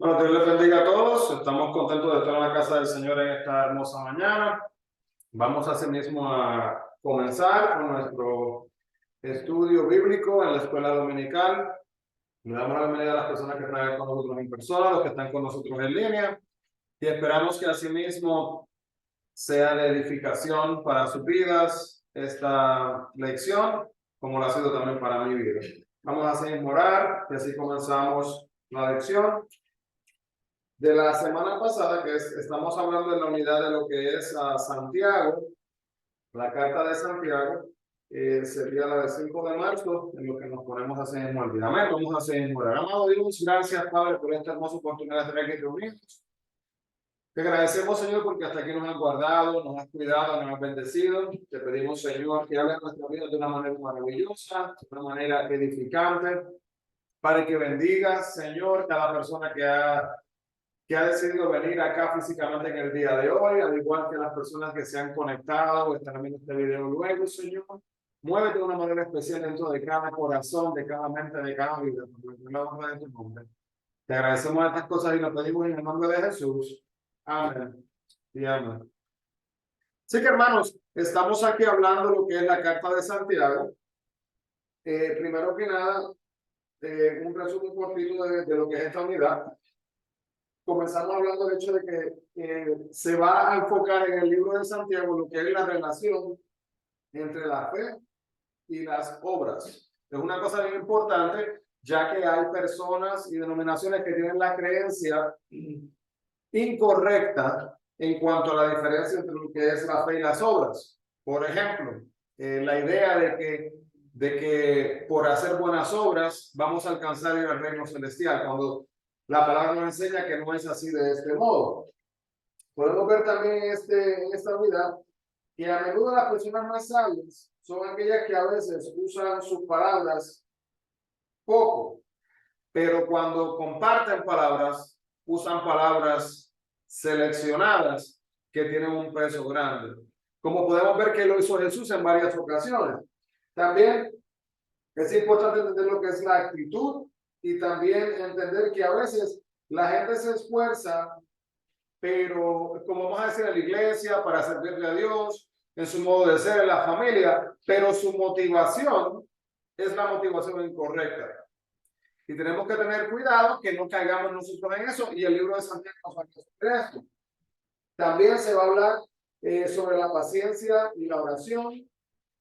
Bueno, Dios les bendiga a todos. Estamos contentos de estar en la casa del Señor en esta hermosa mañana. Vamos asimismo a comenzar con nuestro estudio bíblico en la escuela dominical. Le damos la bienvenida a las personas que están con nosotros en persona, los que están con nosotros en línea, y esperamos que asimismo sea de edificación para sus vidas esta lección, como lo ha sido también para mi vida. Vamos a seguir orar y así comenzamos la lección de la semana pasada, estamos hablando de la unidad de lo que es Santiago, la carta de Santiago, sería la del 5 de marzo, en lo que nos ponemos a hacer en el día. Amén, vamos a hacer en orar. Amado Dios, gracias, Padre, por esta hermosa oportunidad de estar aquí reunidos. Te agradecemos, Señor, porque hasta aquí nos has guardado, nos has cuidado, nos has bendecido. Te pedimos, Señor, que hables nuestra vida de una manera maravillosa, de una manera edificante, para que bendigas, Señor, cada persona que ha decidido venir acá físicamente en el día de hoy, al igual que las personas que se han conectado o están viendo este video luego, Señor. Muévete de una manera especial dentro de cada corazón, de cada mente, de cada vida, por la honra de tu nombre. Te agradecemos estas cosas y lo pedimos en el nombre de Jesús. Amén y amén. Así que, hermanos, estamos aquí hablando de lo que es la carta de Santiago. Primero que nada, un resumen cortito de lo que es esta unidad. Comenzamos hablando del hecho de que se va a enfocar en el libro de Santiago lo que es la relación entre la fe y las obras. Es una cosa bien importante, ya que hay personas y denominaciones que tienen la creencia incorrecta en cuanto a la diferencia entre lo que es la fe y las obras. Por ejemplo, la idea de que por hacer buenas obras vamos a alcanzar el reino celestial, cuando la palabra nos enseña que no es así de este modo. Podemos ver también en esta unidad que a menudo las personas más sabias son aquellas que a veces usan sus palabras poco, pero cuando comparten palabras, usan palabras seleccionadas que tienen un peso grande. Como podemos ver que lo hizo Jesús en varias ocasiones. También es importante entender lo que es la actitud y también entender que a veces la gente se esfuerza, pero como vamos a decir en la iglesia, para servirle a Dios, en su modo de ser, en la familia, pero su motivación es la motivación incorrecta. Y tenemos que tener cuidado que no caigamos nosotros en eso, y el libro de Santiago nos habla sobre esto. También se va a hablar sobre la paciencia y la oración,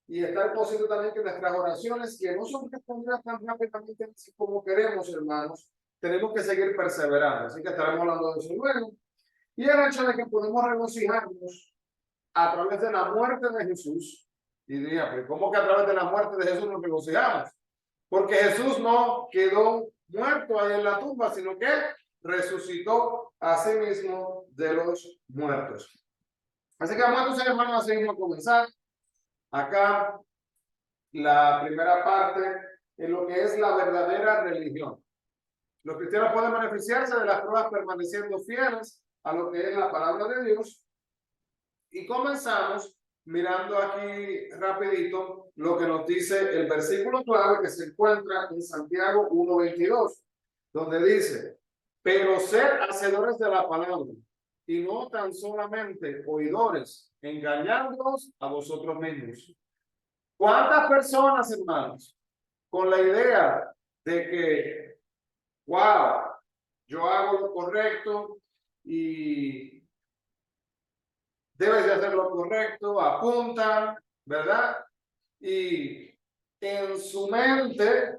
y estar consciente también que nuestras oraciones, que no son respondidas tan rápidamente como queremos, hermanos, tenemos que seguir perseverando. Así que estaremos hablando de eso luego. Y el hecho de que podemos regocijarnos a través de la muerte de Jesús. Y diría, pero ¿cómo que a través de la muerte de Jesús nos regocijamos? Porque Jesús no quedó muerto ahí en la tumba, sino que resucitó a sí mismo de los muertos. Así que vamos entonces, hermanos, a seguir a comenzar. Acá la primera parte en lo que es la verdadera religión. Los cristianos pueden beneficiarse de las pruebas permaneciendo fieles a lo que es la palabra de Dios. Y comenzamos mirando aquí rapidito lo que nos dice el versículo clave que se encuentra en Santiago 1:22, donde dice, pero ser hacedores de la palabra y no tan solamente oidores, engañándoos a vosotros mismos. ¿Cuántas personas, hermanos, con la idea de que, wow, yo hago lo correcto y debes de hacer lo correcto, apuntan, ¿verdad? Y en su mente,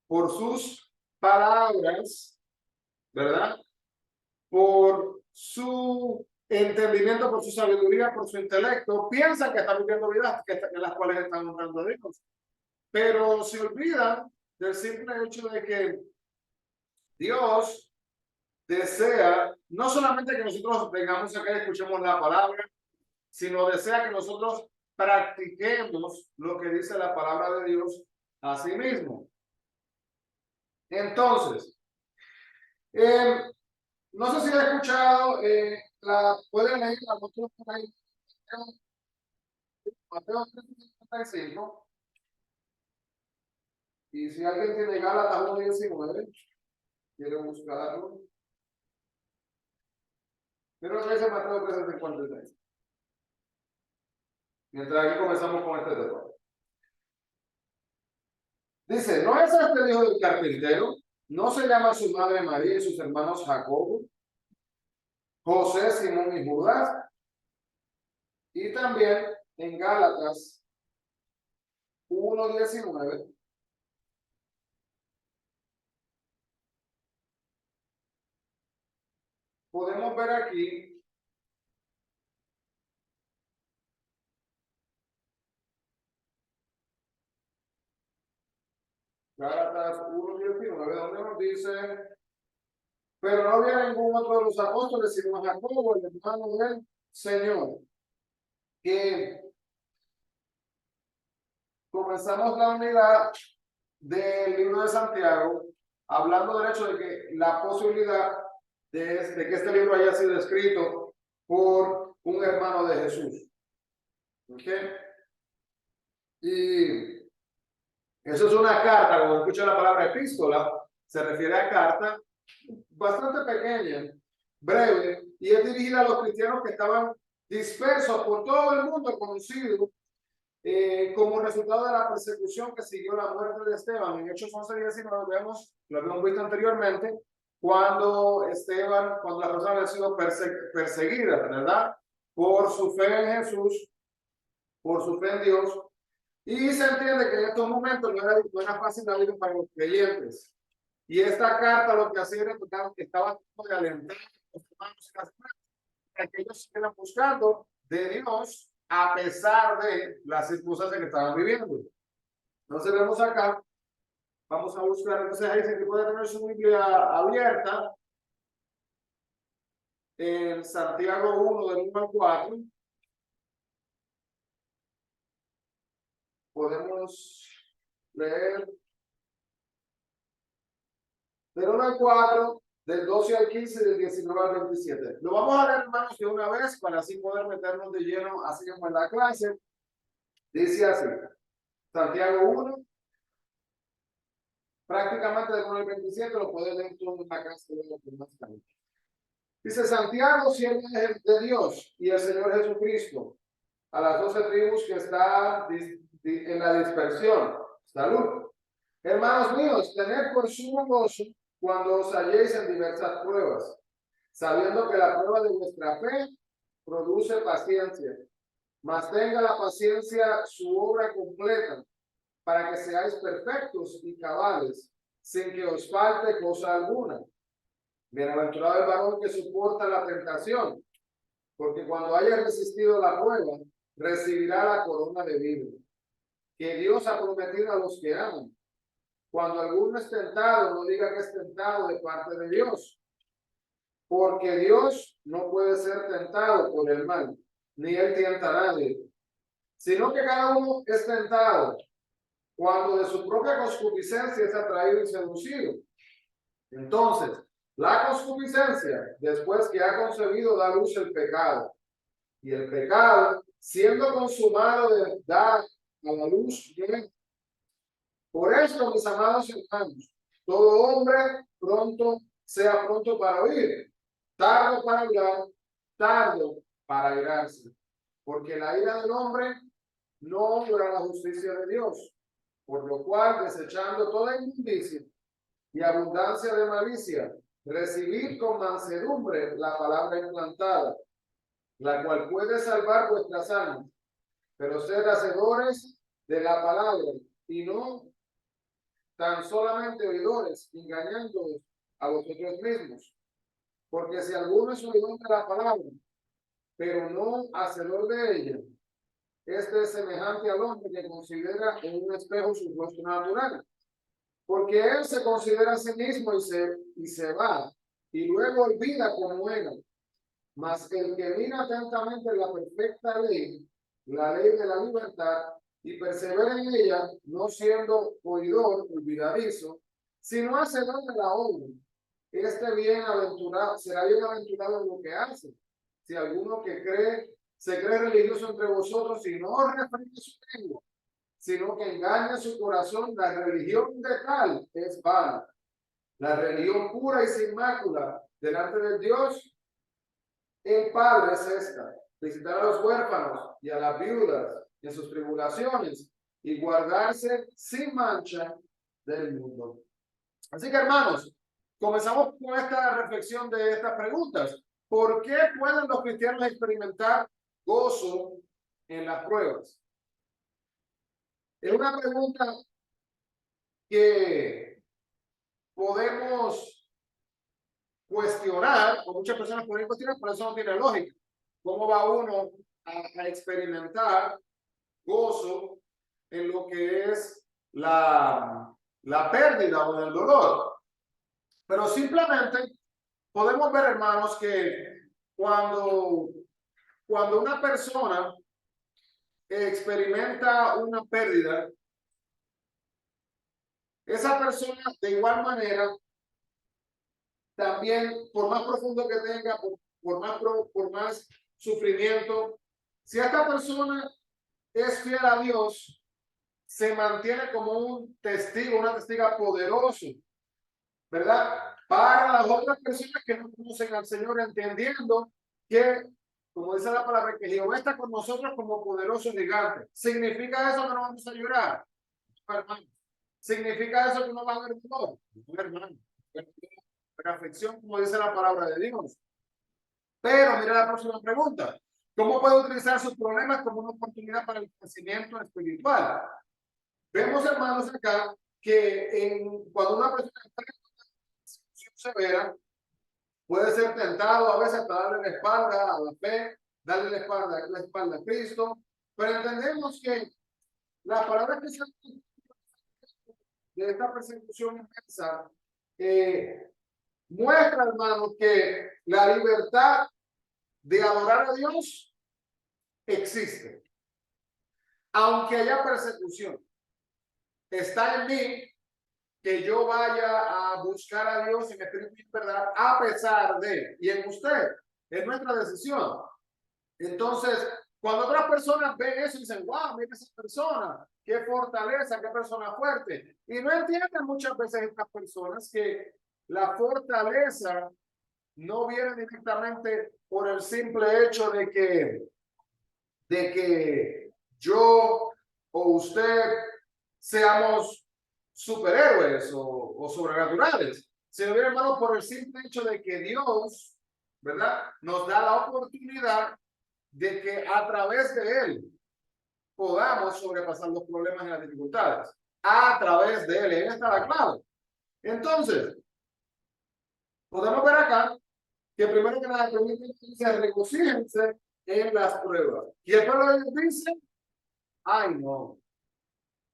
por sus palabras, ¿verdad? Por su entendimiento, por su sabiduría, por su intelecto, piensan que están viviendo vidas en las cuales están honrando a Dios. Pero se olvidan del simple hecho de que Dios desea no solamente que nosotros vengamos acá y escuchemos la palabra, sino desea que nosotros practiquemos lo que dice la palabra de Dios a sí mismo. Entonces, no sé si ha escuchado, pueden leer la Mateo 3:55, y si alguien tiene Gálatas 1:19, quiere buscarlo. Pero lo que dice Mateo 13:56. Mientras aquí comenzamos con este tema. Dice, ¿no es este el hijo del carpintero? ¿No se llama su madre María y sus hermanos Jacobo, José, Simón y Judas? Y también en Gálatas 1:19 podemos ver aquí Gálatas 1:19, donde nos dice, pero no había ningún otro de los apóstoles sino Jacobo, el hermano del Señor, que comenzamos la unidad del libro de Santiago, hablando del hecho de que la posibilidad de que este libro haya sido escrito por un hermano de Jesús. ¿Ok? Y eso es una carta, cuando escucha la palabra epístola, se refiere a carta bastante pequeña, breve, y es dirigida a los cristianos que estaban dispersos por todo el mundo conocido como resultado de la persecución que siguió la muerte de Esteban. En Hechos 11:19 vemos, lo habíamos visto anteriormente, cuando las personas habían sido perseguidas, ¿verdad? Por su fe en Jesús, por su fe en Dios. Y se entiende que en estos momentos no era fácil la vida para los creyentes. Y esta carta lo que hacía era que estaba de alentar a los hermanos y las hermanas para que ellos siguieran buscando de Dios a pesar de las circunstancias que estaban viviendo. Entonces vemos acá, vamos a buscar, entonces ahí se puede tener su Biblia abierta en Santiago 1 del 1 al 4. Podemos leer del 1 al 4, del 12 al 15 y del 19 al 27. Lo vamos a leer, hermanos, de una vez para así poder meternos de lleno, así como en la clase. Dice así, Santiago 1, prácticamente del 1 al 27, lo puede leer todo en la casa de los demás. Dice Santiago, siervo de Dios y el Señor Jesucristo, a las 12 tribus que están en la dispersión. Salud. Hermanos míos, tened por sumo gozo cuando os halléis en diversas pruebas, sabiendo que la prueba de vuestra fe produce paciencia. Mas tenga la paciencia su obra completa, para que seáis perfectos y cabales, sin que os falte cosa alguna. Bienaventurado el varón que soporta la tentación, porque cuando haya resistido la prueba, recibirá la corona de vida, que Dios ha prometido a los que aman. Cuando alguno es tentado, no diga que es tentado de parte de Dios, porque Dios no puede ser tentado por el mal, ni él tienta a nadie, sino que cada uno es tentado cuando de su propia concupiscencia es atraído y seducido. Entonces, la concupiscencia, después que ha concebido, da luz el pecado. Y el pecado, siendo consumado, da a la luz muerte. Por esto, mis amados hermanos, todo hombre sea pronto para oír, tardo para hablar, tardo para irarse. Porque la ira del hombre no obra la justicia de Dios. Por lo cual, desechando toda inmundicia y abundancia de malicia, recibid con mansedumbre la palabra implantada, la cual puede salvar vuestras almas. Pero sed hacedores de la palabra y no tan solamente oidores, engañándoos a vosotros mismos. Porque si alguno es oidor de la palabra, pero no hacedor de ella, este es semejante al hombre que considera en un espejo su rostro natural. Porque él se considera a sí mismo y se va, y luego olvida cómo era. Mas el que mira atentamente la perfecta ley, la ley de la libertad, y persevera en ella, no siendo oidor olvidadizo, sino hacedor de la obra, será bienaventurado en lo que hace. Si alguno se cree religioso entre vosotros y no refrena su lengua, sino que engaña su corazón, la religión de tal es vana. La religión pura y sin mácula delante de Dios El Padre es esta: visitar a los huérfanos y a las viudas en sus tribulaciones y guardarse sin mancha del mundo. Así que, hermanos, comenzamos con esta reflexión de estas preguntas. ¿Por qué pueden los cristianos experimentar gozo en las pruebas? Es una pregunta que podemos cuestionar, o muchas personas pueden cuestionar, pero eso no tiene lógica. ¿Cómo va uno a experimentar gozo en lo que es la pérdida o el dolor? Pero simplemente podemos ver, hermanos, que cuando una persona experimenta una pérdida, esa persona de igual manera, también por más profundo que tenga, por más sufrimiento, si esta persona es fiel a Dios, se mantiene como un testigo, una testiga poderoso, ¿verdad? Para las otras personas que no conocen al Señor, entendiendo que, como dice la palabra, que Jehová está con nosotros como poderoso gigante. ¿Significa eso que no vamos a llorar? No, hermano. ¿Significa eso que no va a haber dolor? No, hermano. Perfección, como dice la palabra de Dios. Pero mira la próxima pregunta: ¿cómo puede utilizar sus problemas como una oportunidad para el crecimiento espiritual? Vemos, hermanos, acá que cuando una persona está en una situación severa, puede ser tentado a veces para darle la espalda a la fe, darle la espalda a Cristo, pero entendemos que las palabras que se de esta persecución inmensa muestra, hermanos, que la libertad de adorar a Dios existe. Aunque haya persecución, está en mí que yo vaya a buscar a Dios en espíritu y verdad, a pesar de, y en usted, es nuestra decisión. Entonces, cuando otras personas ven eso y dicen, wow, mira esa persona, qué fortaleza, qué persona fuerte. Y no entienden muchas veces estas personas que la fortaleza no viene directamente por el simple hecho de que yo o usted seamos superhéroes o sobrenaturales, sino bien, hermano, por el simple hecho de que Dios, ¿verdad?, nos da la oportunidad de que a través de Él podamos sobrepasar los problemas y las dificultades. A través de Él, Él está la clave. Entonces, podemos ver acá que primero que nada permite que regocíjense en las pruebas. Y el pueblo de Dios dice, ay no.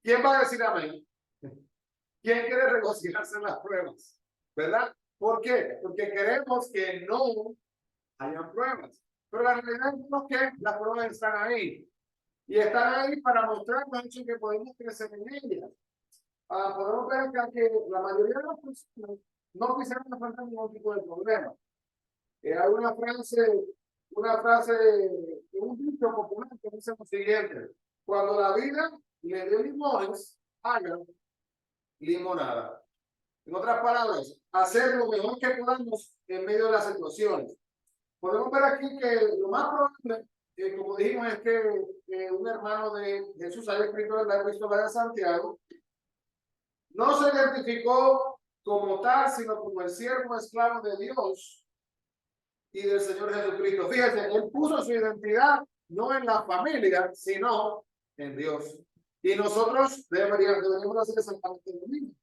¿Quién va a decir amén? ¿Quién quiere regocijarse en las pruebas? ¿Verdad? ¿Por qué? Porque queremos que no hayan pruebas. Pero la realidad es que las pruebas están ahí. Y están ahí para mostrarnos que podemos crecer en ellas. Podemos ver acá que la mayoría de las personas no quisieron enfrentar ningún tipo de problema. Hay una frase, un dicho popular que dice lo siguiente: cuando la vida le dé limones, hagan limonada. En otras palabras, hacer lo mejor que podamos en medio de las situaciones. Podemos ver aquí que lo más probable, como dijimos, es que un hermano de Jesús haya escrito en la epístola de Santiago, no se identificó como tal, sino como el siervo esclavo de Dios y del Señor Jesucristo. Fíjense, él puso su identidad no en la familia, sino en Dios. Y nosotros deberíamos hacer exactamente lo mismo.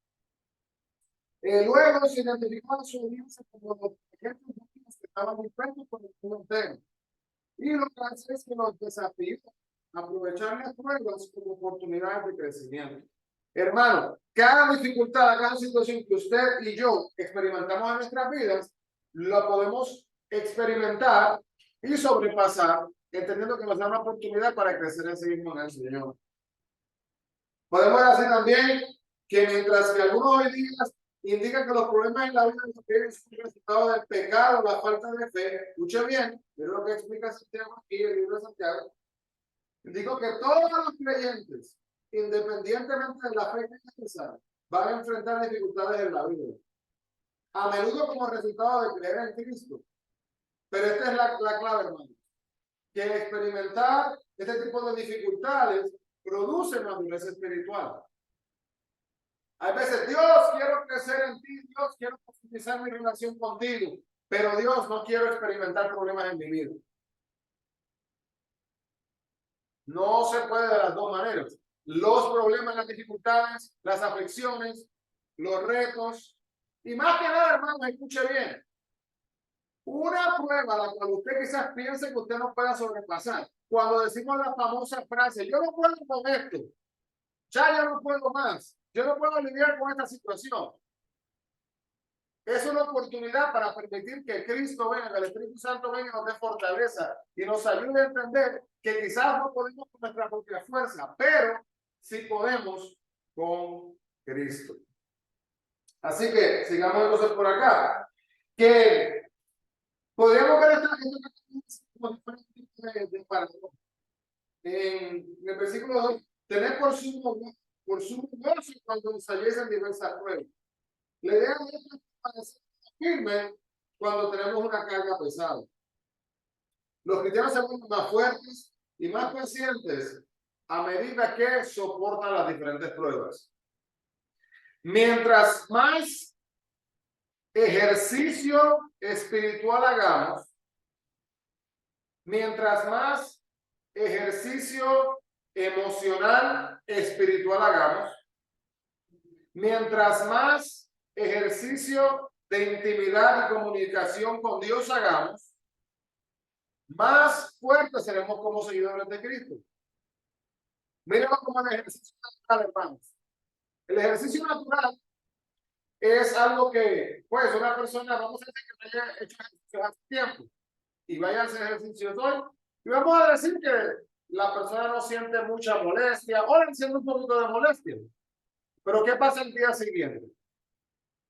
Luego se identificó a su audiencia como los ejemplos que estaban dispuestos por el mundo entero. Y lo que hace es que los desafía a aprovechar las pruebas como oportunidades de crecimiento. Hermano, cada dificultad, cada situación que usted y yo experimentamos en nuestras vidas, la podemos experimentar y sobrepasar, entendiendo que nos da una oportunidad para crecer en sí mismo en el Señor. Podemos decir también que mientras que algunos hoy día indican que los problemas en la vida es un resultado del pecado, la falta de fe, escuche bien, es lo que explica Santiago aquí, el libro de Santiago. Digo que todos los creyentes, independientemente de la fe que necesitan, van a enfrentar dificultades en la vida, a menudo como resultado de creer en Cristo. Pero esta es la clave, hermano. Que experimentar este tipo de dificultades produce madurez espiritual. Hay veces, Dios, quiero crecer en ti, Dios, quiero profundizar mi relación contigo, pero Dios, no quiero experimentar problemas en mi vida. No se puede de las dos maneras. Los problemas, las dificultades, las aflicciones, los retos, y más que nada, hermanos, escuche bien. Una prueba a la cual usted quizás piense que usted no pueda sobrepasar. Cuando decimos la famosa frase, yo no puedo con esto, ya yo no puedo más, yo no puedo lidiar con esta situación. Es una oportunidad para permitir que Cristo venga, que el Espíritu Santo venga y nos dé fortaleza y nos ayude a entender que quizás no podemos con nuestra propia fuerza, pero sí podemos con Cristo. Así que sigamos entonces por acá. Que podríamos ver como diferentes tipos de paradojas. En el versículo 2, tener por sumo gozo cuando ensayéis en diversas pruebas. La idea de esto es parecer firme cuando tenemos una carga pesada. Los cristianos se vuelven más fuertes y más pacientes a medida que soportan las diferentes pruebas. Mientras más ejercicio espiritual hagamos, mientras más ejercicio emocional espiritual hagamos, mientras más ejercicio de intimidad y comunicación con Dios hagamos, más fuertes seremos como seguidores de Cristo. Mírenlo como el ejercicio natural, hermanos. El ejercicio natural es algo que, pues, una persona, vamos a decir que no haya hecho ejercicio hace tiempo y vaya a hacer ejercicios hoy, y vamos a decir que la persona no siente mucha molestia o le siente un poquito de molestia. Pero ¿qué pasa el día siguiente?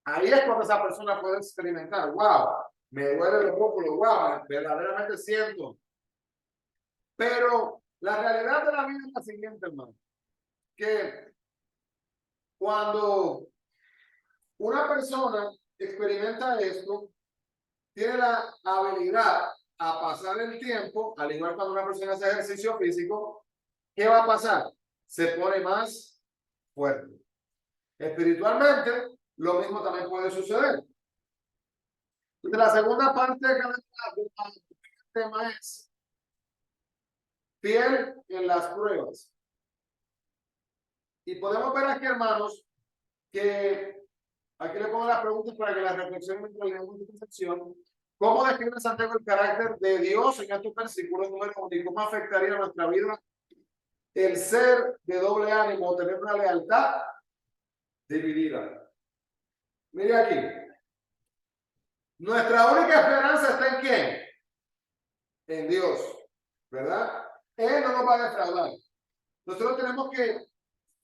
Ahí es cuando esa persona puede experimentar, wow, me duele los músculos, wow, verdaderamente siento. Pero la realidad de la vida es la siguiente, hermano, que cuando una persona experimenta esto, tiene la habilidad a pasar el tiempo, al igual cuando una persona hace ejercicio físico, ¿qué va a pasar? Se pone más fuerte. Espiritualmente, lo mismo también puede suceder. Entonces, la segunda parte de cada tema es fiel en las pruebas. Y podemos ver aquí, hermanos, que aquí le pongo las preguntas para que las reflexionen mientras leemos esta sección. ¿Cómo describe Santiago el carácter de Dios en estos versículos número 1 y cómo afectaría nuestra vida el ser de doble ánimo, tener una lealtad dividida? Mire aquí. Nuestra única esperanza está en ¿quién? En Dios, ¿verdad? Él no nos va a defraudar. Nosotros tenemos que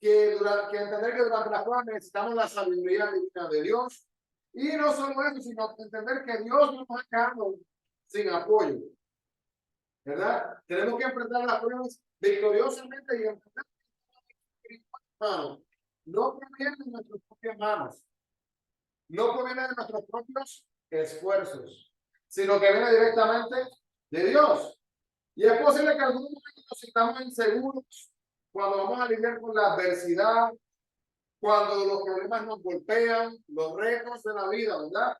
entender que durante las pruebas necesitamos la sabiduría divina de Dios. Y no solo eso, sino entender que Dios no nos ha dejado sin apoyo. ¿Verdad? Tenemos que enfrentar las pruebas victoriosamente y entender que no proviene de nuestras propias manos, no proviene de nuestros propios esfuerzos, sino que viene directamente de Dios. Y es posible que en algún momento nos sintamos inseguros cuando vamos a lidiar con la adversidad, cuando los problemas nos golpean, los retos de la vida, ¿verdad?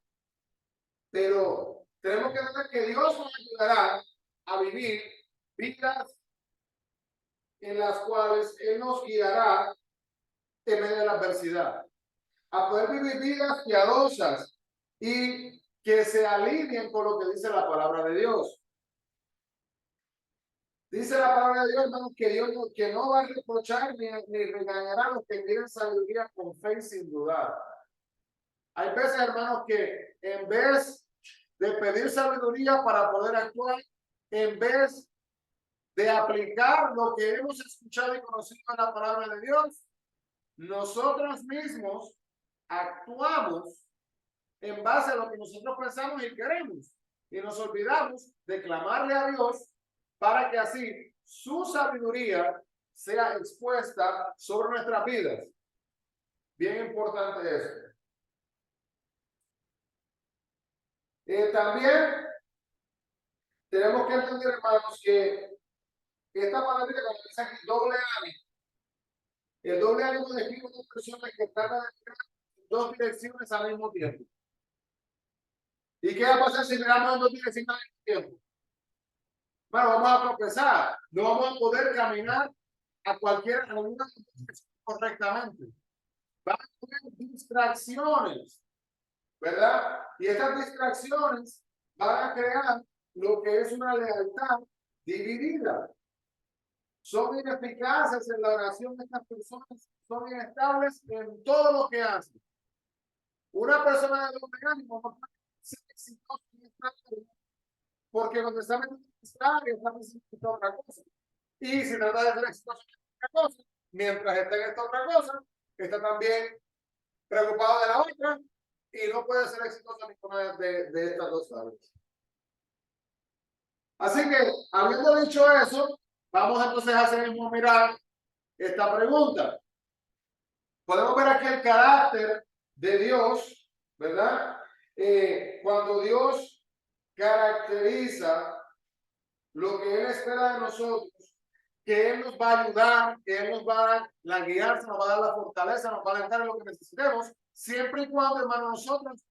Pero tenemos que entender que Dios nos ayudará a vivir vidas en las cuales Él nos guiará en medio de la adversidad, a poder vivir vidas piadosas y que se alineen con lo que dice la palabra de Dios. Dice la palabra de Dios, hermanos, que Dios que no va a reprochar ni regañará a los que tienen sabiduría con fe y sin dudar. Hay veces, hermanos, que en vez de pedir sabiduría para poder actuar, en vez de aplicar lo que hemos escuchado y conocido en la palabra de Dios, nosotros mismos actuamos en base a lo que nosotros pensamos y queremos. Y nos olvidamos de clamarle a Dios para que así su sabiduría sea expuesta sobre nuestras vidas. Bien importante eso. También tenemos que entender, hermanos, que esta palabra cuando dice aquí doble ánimo, el doble ánimo describe una persona que trata de mirar en dos direcciones al mismo tiempo. ¿Y qué va a pasar si miramos en dos direcciones al mismo tiempo? Bueno, vamos a tropezar, no vamos a poder caminar a alguna dirección correctamente. Van a tener distracciones, ¿verdad? Y estas distracciones van a crear lo que es una lealtad dividida. Son ineficaces en la oración de estas personas, son inestables en todo lo que hacen. Una persona de doble ánimo no puede ser exitosa en esta área, porque cuando está metido en esta área está pensando en otra cosa. Y si trata de ser exitoso en otra cosa, mientras está en esta otra cosa, está también preocupado de la otra y no puede ser exitoso en ninguna de estas dos áreas. Así que, habiendo dicho eso, vamos entonces a hacer mismo mirar esta pregunta. Podemos ver aquí el carácter de Dios, ¿verdad? Cuando Dios caracteriza lo que Él espera de nosotros, que Él nos va a ayudar, que Él nos va a dar la guianza, nos va a dar la fortaleza, nos va a dar lo que necesitemos, siempre y cuando, hermano, nosotros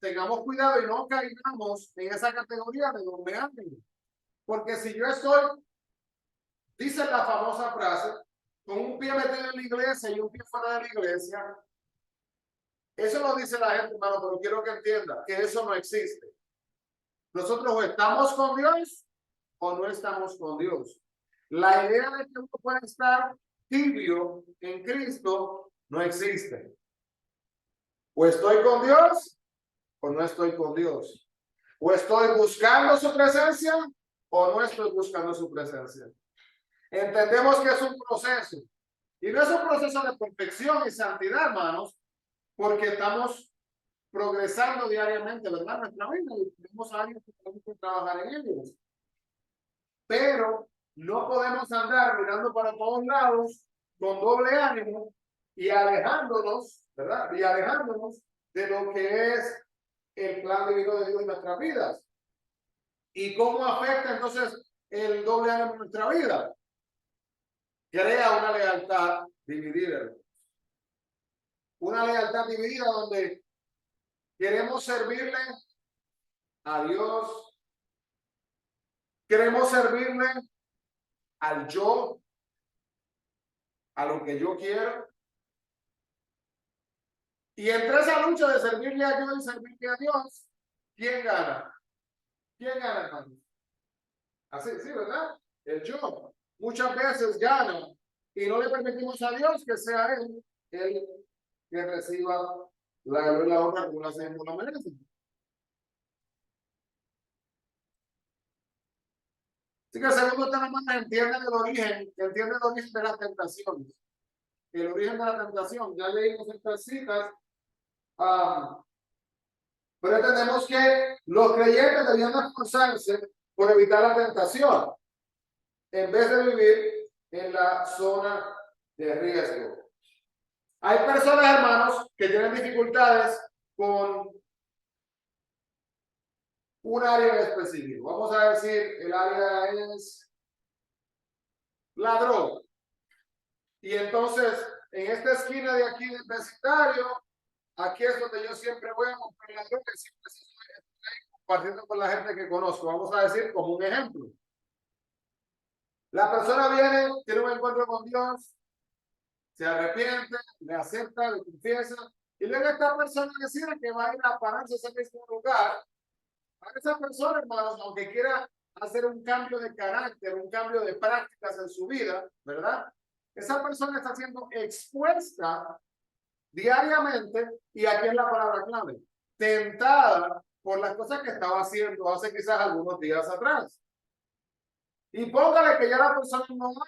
tengamos cuidado y no caigamos en esa categoría de doble ánimo. Porque si yo estoy, dice la famosa frase, con un pie metido en la iglesia y un pie fuera de la iglesia, eso lo dice la gente, hermano, pero quiero que entienda que eso no existe. Nosotros o estamos con Dios o no estamos con Dios. La idea de que uno pueda estar tibio en Cristo no existe. O estoy con Dios o no estoy con Dios. O estoy buscando su presencia o no estoy buscando su presencia. Entendemos que es un proceso. Y no es un proceso de perfección y santidad, hermanos, porque estamos progresando diariamente, ¿verdad? Nuestra vida y tenemos años que tenemos que trabajar en ellos. Pero no podemos andar mirando para todos lados con doble ánimo y alejándonos, ¿verdad? Y alejándonos de lo que es el plan divino de Dios en nuestras vidas. ¿Y cómo afecta entonces el doble ánimo en nuestra vida? Crea una lealtad dividida. Una lealtad dividida donde queremos servirle a Dios, queremos servirle al yo, a lo que yo quiero. Y entre esa lucha de servirle a Dios y servirle a Dios, ¿quién gana? ¿Quién gana, hermano? Así, sí, ¿verdad? El yo. Muchas veces gana y no le permitimos a Dios que sea Él el que reciba la honra como la hacemos la merece. Así que el segundo tema entiende el origen de las tentaciones. El origen de la tentación. Ya leímos estas citas. Pero entendemos que los creyentes debían esforzarse por evitar la tentación, en vez de vivir en la zona de riesgo. Hay personas, hermanos, que tienen dificultades con un área en específico. Vamos a decir, el área es la droga. Y entonces, en esta esquina de aquí del vecindario, aquí es donde yo siempre voy a comprar la droga y siempre estoy compartiendo con la gente que conozco. Vamos a decir como un ejemplo. La persona viene, tiene un encuentro con Dios, se arrepiente, le acepta, le confiesa, y luego esta persona decide que va a ir a pararse a ese mismo lugar. A esa persona, hermanos, aunque quiera hacer un cambio de carácter, un cambio de prácticas en su vida, ¿verdad? Esa persona está siendo expuesta diariamente, y aquí es la palabra clave, tentada por las cosas que estaba haciendo hace quizás algunos días atrás. Y póngale que ya la persona no va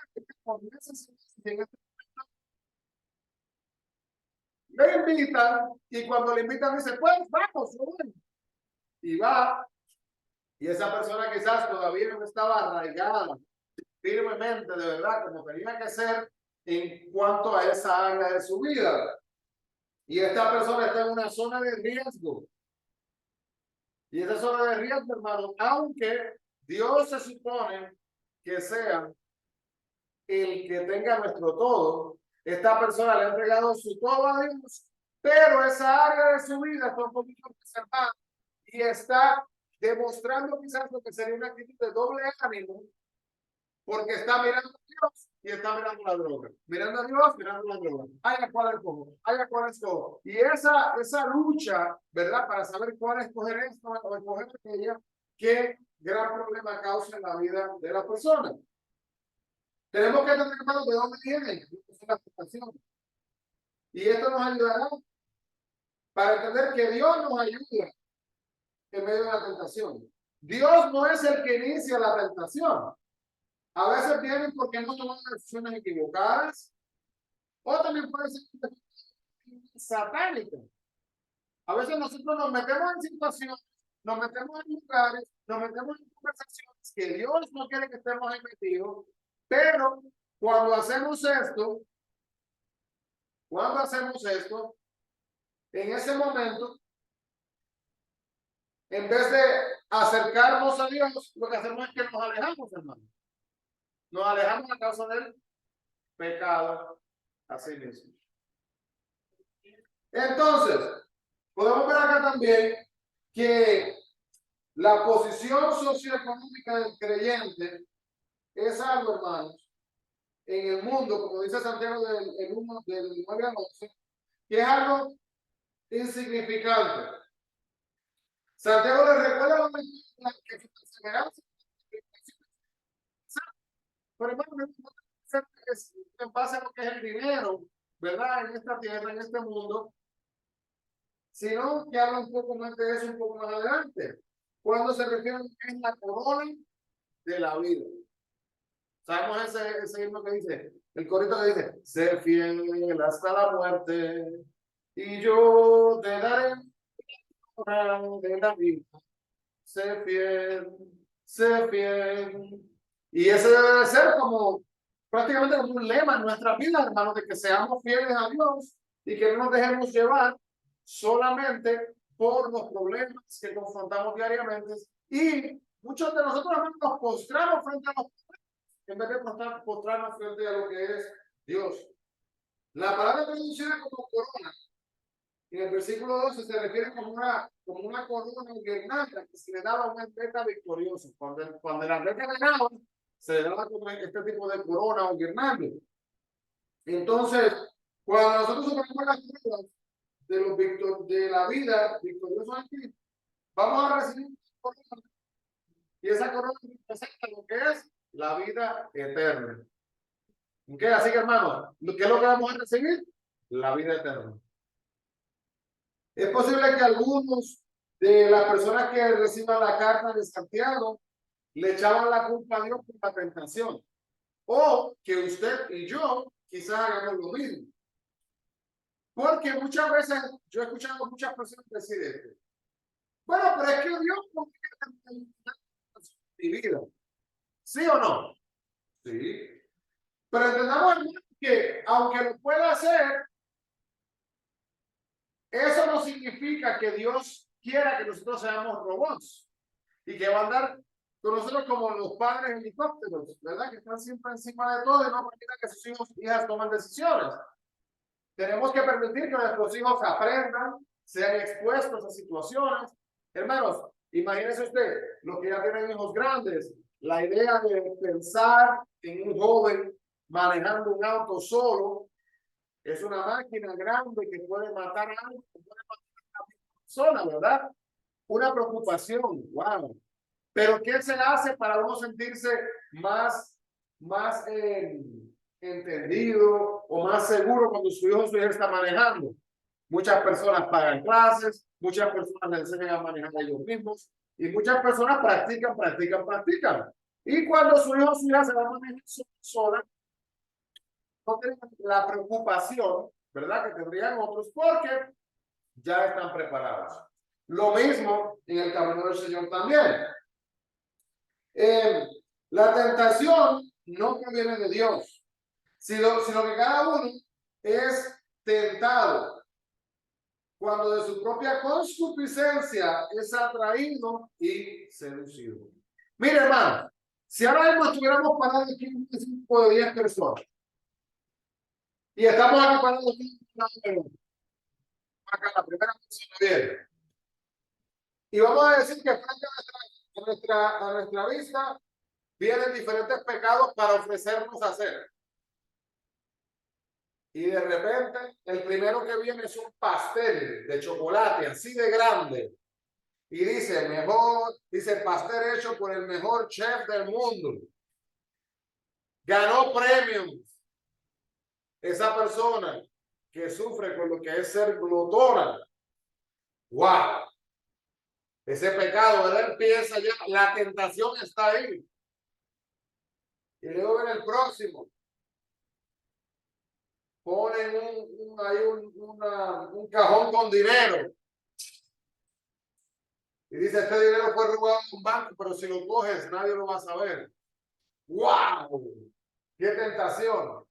le invitan, y cuando le invitan dice, pues vamos, y va, y esa persona quizás todavía no estaba arraigada firmemente, de verdad, como tenía que ser en cuanto a esa área de su vida. Y esta persona está en una zona de riesgo. Y esa zona de riesgo, hermano, aunque Dios se supone que sea el que tenga nuestro todo. Esta persona le ha entregado su todo a Dios, pero esa área de su vida está un poquito reservada y está demostrando quizás lo que sería una actitud de doble ánimo, porque está mirando a Dios y está mirando la droga. Mirando a Dios, mirando la droga. Hay a cuál escojo, hay a cuál escojo. Y esa lucha, ¿verdad? Para saber cuál escoger esto o escoger aquella, qué gran problema causa en la vida de la persona. Tenemos que tener claro de dónde viene la tentación. Y esto nos ayudará para entender que Dios nos ayuda en medio de la tentación. Dios no es el que inicia la tentación. A veces vienen porque hemos tomado decisiones equivocadas, o también puede ser satánica. A veces nosotros nos metemos en situaciones, nos metemos en lugares, nos metemos en conversaciones que Dios no quiere que estemos ahí metidos, pero cuando hacemos esto, en ese momento, en vez de acercarnos a Dios, lo que hacemos es que nos alejamos, hermano. Nos alejamos a causa del pecado así mismo. Entonces, podemos ver acá también que la posición socioeconómica del creyente es algo, hermanos, en el mundo, como dice Santiago del 9 al 11, que es algo insignificante. Santiago le recuerda que su perseverancia, pero hermano, es en base a lo que es el dinero, ¿verdad? En esta tierra, en este mundo, sino que habla un poco más de eso un poco más adelante, cuando se refiere a lo que es la corona de la vida. Sabemos ese himno que dice, el corito que dice, sé fiel hasta la muerte, y yo te daré de la vida. Sé fiel, sé fiel. Y ese debe de ser como prácticamente como un lema en nuestra vida, hermanos, de que seamos fieles a Dios y que no nos dejemos llevar solamente por los problemas que confrontamos diariamente. Y muchos de nosotros, hermanos, nos postramos frente a los problemas en vez de postrarnos frente a lo que es Dios. La palabra traducida como corona en el versículo 12 se refiere como una corona guirnalda que se le daba a un atleta victorioso. Cuando el atleta ganaba, se le daba como este tipo de corona o guirnalda. Entonces, cuando nosotros superamos las pruebas de la vida victoriosa aquí, vamos a recibir una corona. Y esa corona representa lo que es la vida eterna. ¿Ok? Así que, hermanos, ¿qué es lo que vamos a recibir? La vida eterna. Es posible que algunos de las personas que reciban la carta de Santiago le echaban la culpa a Dios por la tentación. O que usted y yo quizás hagamos lo mismo. Porque muchas veces yo he escuchado a muchas personas decir esto. Bueno, pero es que Dios no quiere mi vida. ¿Sí o no? Sí. Pero entendamos que aunque lo pueda hacer, eso no significa que Dios quiera que nosotros seamos robots y que va a andar con nosotros como los padres helicópteros, ¿verdad? Que están siempre encima de todo y no permiten que sus hijos y hijas tomen decisiones. Tenemos que permitir que nuestros hijos aprendan, sean expuestos a situaciones. Hermanos, imagínese usted, los que ya tienen hijos grandes, la idea de pensar en un joven manejando un auto solo es una máquina grande que puede matar a alguien, que puede matar a una persona, ¿verdad? Una preocupación, wow. Pero ¿qué se hace para uno sentirse más entendido o más seguro cuando su hijo o su hija está manejando? Muchas personas pagan clases, muchas personas le enseñan a manejar a ellos mismos y muchas personas practican. Y cuando su hijo o su hija se va a manejar sola, no tienen la preocupación, ¿verdad? Que tendrían otros porque ya están preparados. Lo mismo en el camino del Señor también. La tentación no proviene de Dios, sino que cada uno es tentado cuando de su propia concupiscencia es atraído y seducido. Mire, hermano, si ahora mismo estuviéramos parados aquí en un grupo de 10 personas y estamos aquí parados aquí, acá la primera persona viene, y vamos a decir que frente a nuestra vista vienen diferentes pecados para ofrecernos a hacer. Y de repente, el primero que viene es un pastel de chocolate, así de grande. Y dice, dice, pastel hecho por el mejor chef del mundo. Ganó premios. Esa persona que sufre con lo que es ser glotona. ¡Wow! Ese pecado, ¿verdad? Empieza ya, la tentación está ahí. Y luego viene el próximo. Ponen un cajón con dinero. Y dice, este dinero fue robado en un banco, pero si lo coges, nadie lo va a saber. ¡Wow! ¡Qué tentación!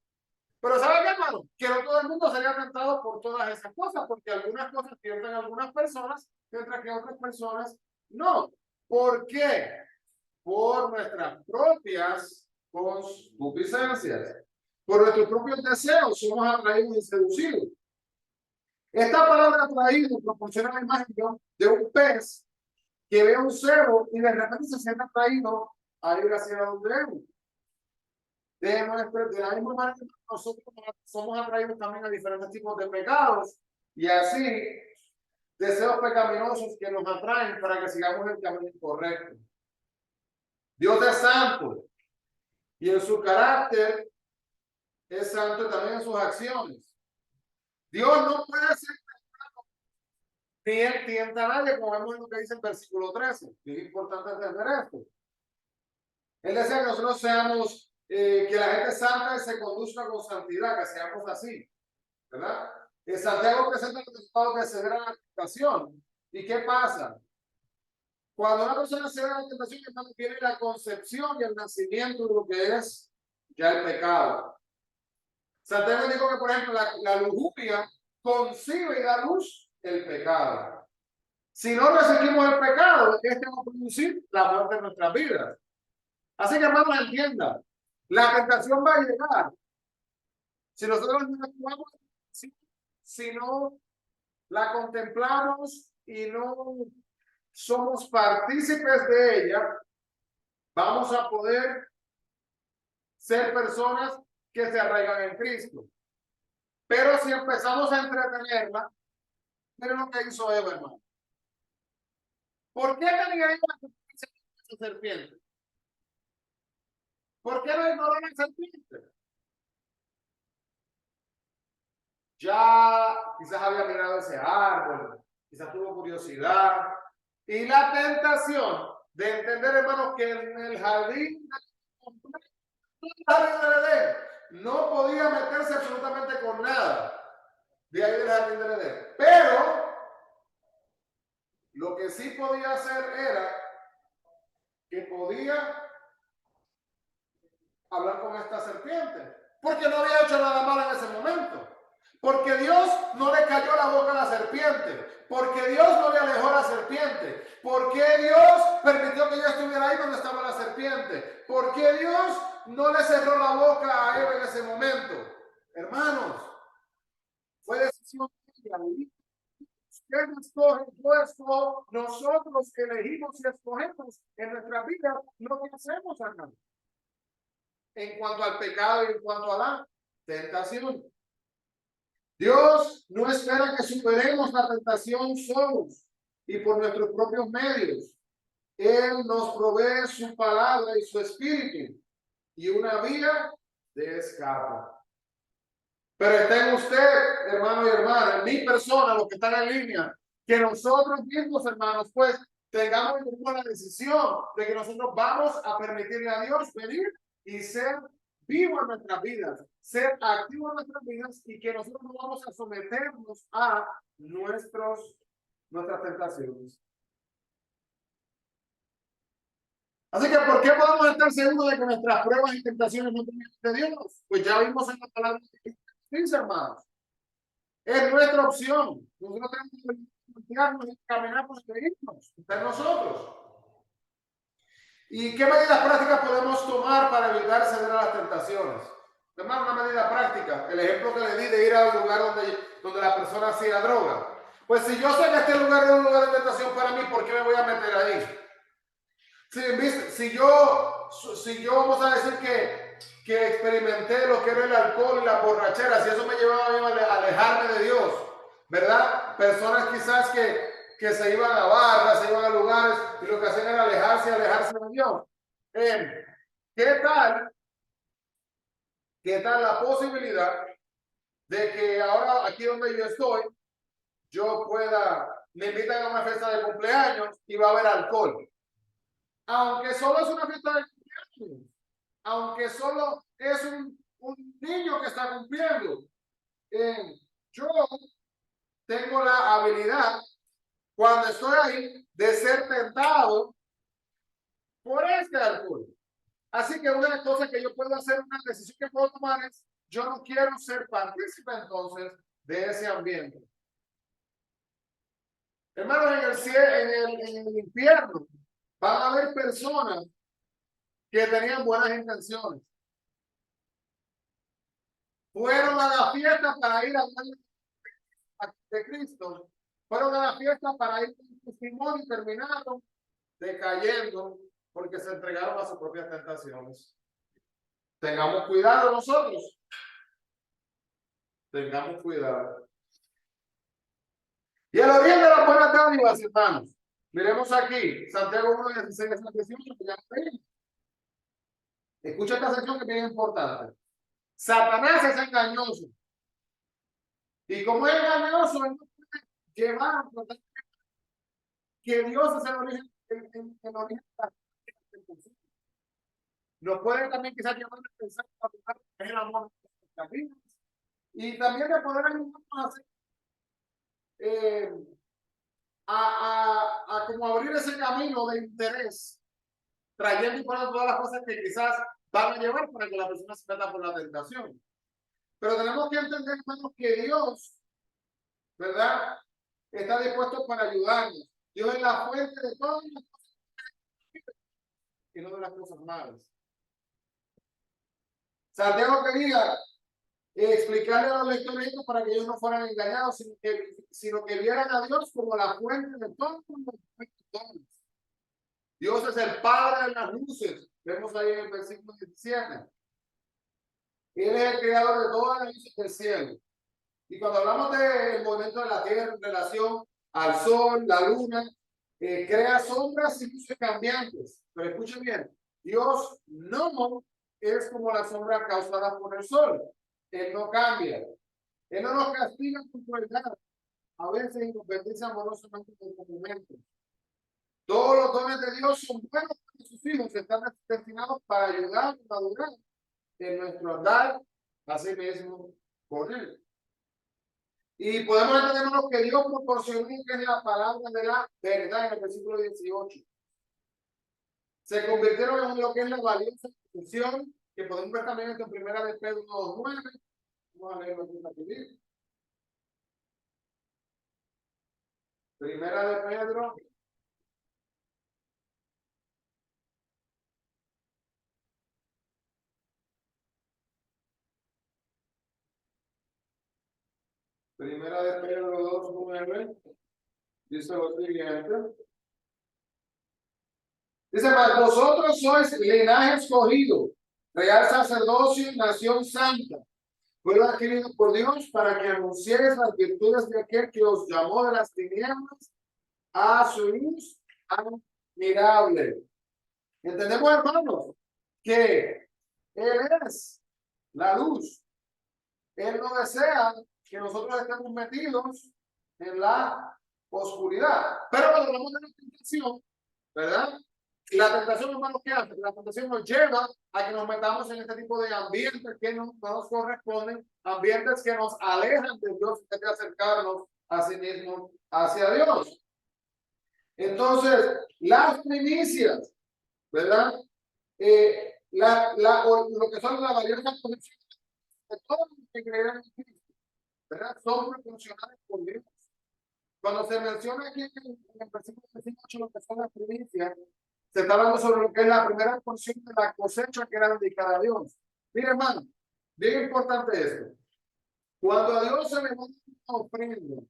Pero ¿sabe qué, hermano? Que no todo el mundo sería tentado por todas esas cosas, porque algunas cosas tientan a algunas personas, mientras que otras personas no. ¿Por qué? Por nuestras propias concupiscencias. Por nuestros propios deseos somos atraídos y seducidos. Esta palabra atraído proporciona la imagen de un pez que ve un cebo y de repente se siente atraído a ir hacia donde él. De la misma manera que nosotros somos atraídos también a diferentes tipos de pecados y así deseos pecaminosos que nos atraen para que sigamos el camino incorrecto. Dios es santo y en su carácter es santo también en sus acciones. Dios no puede ser ni él tienta a nadie, como vemos en lo que dice el versículo 13. Es importante entender esto. Él desea que nosotros seamos, que la gente santa se conduzca con santidad, que seamos así, ¿verdad? Santiago presenta el resultado de ceder a la tentación. ¿Y qué pasa? Cuando una persona cede a la tentación, tiene la concepción y el nacimiento de lo que es ya el pecado. Santiago dijo que, por ejemplo, la lujuria concibe y da luz el pecado. Si no resistimos el pecado, este va a producir la muerte de nuestras vidas. Así que, hermanos, entiendan, la tentación va a llegar. Si nosotros no actuamos, si no la contemplamos y no somos partícipes de ella, vamos a poder ser personas que se arraigan en Cristo. Pero si empezamos a entretenerla, miren lo que hizo Eva, hermano. ¿Por qué tenía Eva esa serpiente? ¿Por qué no ignoró la serpiente? Ya quizás había mirado ese árbol, quizás tuvo curiosidad. Y la tentación de entender, hermanos, que en el jardín del Edén no podía meterse absolutamente con nada de ahí del jardín del Edén. Pero lo que sí podía hacer era que podía hablar con esta serpiente, porque no había hecho nada malo en ese momento. Porque Dios no le cayó la boca a la serpiente. Porque Dios no le alejó a la serpiente. Porque Dios permitió que ella estuviera ahí donde estaba la serpiente. Porque Dios no le cerró la boca a Eva en ese momento. Hermanos, fue decisión de ella. Usted escoge, yo escojo, nosotros elegimos y escogemos en nuestra vida lo que hacemos, hermanos. En cuanto al pecado y en cuanto a la tentación. Dios no espera que superemos la tentación solos y por nuestros propios medios. Él nos provee su palabra y su espíritu y una vía de escape. Pero está en usted, hermano y hermana, en mi persona, los que están en línea, que nosotros mismos, hermanos, pues tengamos la decisión de que nosotros vamos a permitirle a Dios venir y ser vivo en nuestras vidas, ser activo en nuestras vidas y que nosotros no vamos a someternos a nuestras tentaciones. Así que, ¿por qué podemos estar seguros de que nuestras pruebas y tentaciones no vienen de Dios? Pues ya vimos en la palabra de Cristo, hermanos. Es nuestra opción. Nosotros tenemos que confiarnos y caminar por seguirnos. Está en nosotros. ¿Y qué medidas prácticas podemos tomar para evitar ceder a las tentaciones? Además, una medida práctica, el ejemplo que le di de ir a un lugar donde la persona hacía droga. Pues si yo sé que este lugar es un lugar de tentación para mí, ¿por qué me voy a meter ahí? Si yo vamos a decir que experimenté lo que era el alcohol y la borrachera, si eso me llevaba a mí a alejarme de Dios, ¿verdad? Personas quizás que se iban a barras, se iban a lugares y lo que hacían era alejarse de Dios. Eh, ¿qué tal? ¿Qué tal la posibilidad de que ahora aquí donde yo estoy, yo me invitan a una fiesta de cumpleaños y va a haber alcohol? Aunque solo es una fiesta de cumpleaños, aunque solo es un niño que está cumpliendo, yo tengo la habilidad, cuando estoy ahí, de ser tentado por este alcohol. Así que una cosa que yo puedo hacer, una decisión que puedo tomar es, yo no quiero ser partícipe entonces de ese ambiente. Hermanos, en el infierno van a haber personas que tenían buenas intenciones. Fueron a la fiesta para ir a hablar de Cristo. Fueron a la fiesta para ir con testimonio y terminaron decayendo porque se entregaron a sus propias tentaciones. Tengamos cuidado nosotros. Tengamos cuidado. Y el origen de las buenas dádivas, hermanos. Miremos aquí, Santiago 1:16 al 18, que ya leímos. Escucha esta sección que es bien importante. Satanás es engañoso. Y como es engañoso, él no puede llevar que Dios es el origen, el origen de la tentación. Nos puede también quizás llevar a pensar que es el amor de nuestras vidas. Y también de poder ayudarnos a hacer, a como abrir ese camino de interés, trayendo y poniendo todas las cosas que quizás van a llevar para que la persona se meta por la tentación. Pero tenemos que entender, hermanos, que Dios, ¿verdad? Está dispuesto para ayudarnos. Dios es la fuente de todas las cosas y no de las cosas malas. Santiago quería explicarle a los lectores esto para que ellos no fueran engañados, sino que vieran a Dios como la fuente de todos los dones. Dios es el Padre de las luces. Vemos ahí en el versículo 17. Él es el creador de todas las luces del cielo. Y cuando hablamos del movimiento de la Tierra en relación al Sol, la Luna, crea sombras y luces cambiantes. Pero escuchen bien, Dios no es como la sombra causada por el Sol. Él no cambia. Él no nos castiga con crueldad. A veces y nos bendice amorosamente en el momento. Todos los dones de Dios son buenos para sus hijos. Están destinados para ayudar a madurar en nuestro andar, así mismo con Él. Y podemos entender lo que Dios proporcionó, que es la palabra de la verdad en el versículo 18. Se convirtieron en lo que es la valiosa función que podemos ver también en primera de Pedro 2:9. Vamos a leerlo aquí. Primera de Pedro. Primera de Pedro 2:9. Dice lo siguiente. Dice, mas vosotros sois linaje escogido, real sacerdocio y nación santa, pueblo adquirido por Dios para que anunciéis las virtudes de aquel que os llamó de las tinieblas a su luz admirable. Entendemos, hermanos, que Él es la luz. Él no desea que nosotros estemos metidos en la oscuridad. Pero cuando hablamos de la tentación, ¿verdad? La tentación, hermanos, ¿qué hace? La tentación nos lleva a que nos metamos en este tipo de ambientes que no nos corresponden, ambientes que nos alejan de Dios, de acercarnos a sí mismo, hacia Dios. Entonces, las primicias, ¿verdad? Lo que son las variables de todos los que creen en Cristo, ¿verdad? Son proporcionadas por Dios. Cuando se menciona aquí en el versículo 18 lo que son las primicias, Se está hablando sobre lo que es la primera porción de la cosecha que era dedicada a Dios. Mire, hermano, bien importante esto. Cuando a Dios se le va a dar una ofrenda,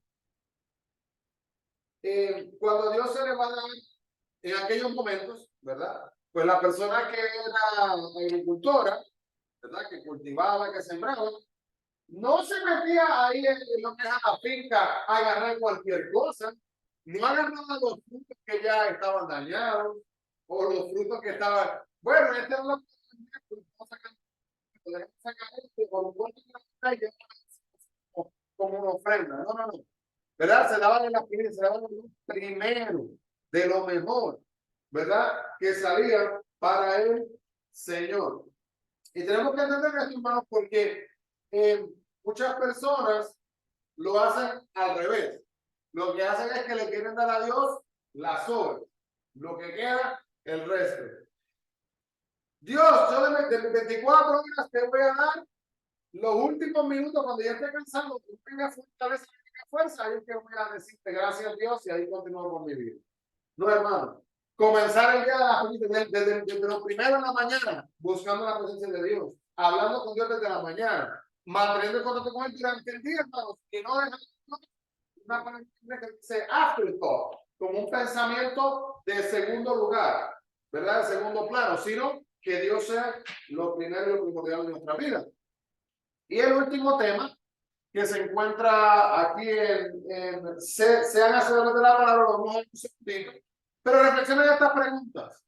cuando Dios se le va a dar en aquellos momentos, ¿verdad? Pues la persona que era agricultora, ¿verdad? Que cultivaba, que sembraba, no se metía ahí en lo que es a la finca a agarrar cualquier cosa, no agarraba los frutos que ya estaban dañados o los frutos que estaban, bueno, este es lo que podemos sacar este, o lo puedo sacar y como una ofrenda. No, no, no. ¿Verdad? Se daban en la primera, se daban primero de lo mejor, ¿verdad? Que salía para el Señor. Y tenemos que entender esto, hermanos, porque muchas personas lo hacen al revés. Lo que hacen es que le quieren dar a Dios las obras. Lo que queda, el resto. Dios, yo de 24 horas te voy a dar los últimos minutos cuando ya esté cansado, tú tengas fortaleza, tengas fuerza, ahí es que voy a decirte gracias a Dios y ahí continúo con mi vida. No, hermano. Comenzar el día desde lo primero en la mañana, buscando la presencia de Dios, hablando con Dios desde la mañana, manteniendo el contacto con Él durante el día, hermanos, y no dejar una palabra que dice afterthought, como un pensamiento de segundo lugar, ¿verdad? De segundo plano, sino que Dios sea lo primero y lo primordial de nuestra vida. Y el último tema que se encuentra aquí sean hacedores de la palabra, lo vamos a ver un segundito, pero reflexionen estas preguntas.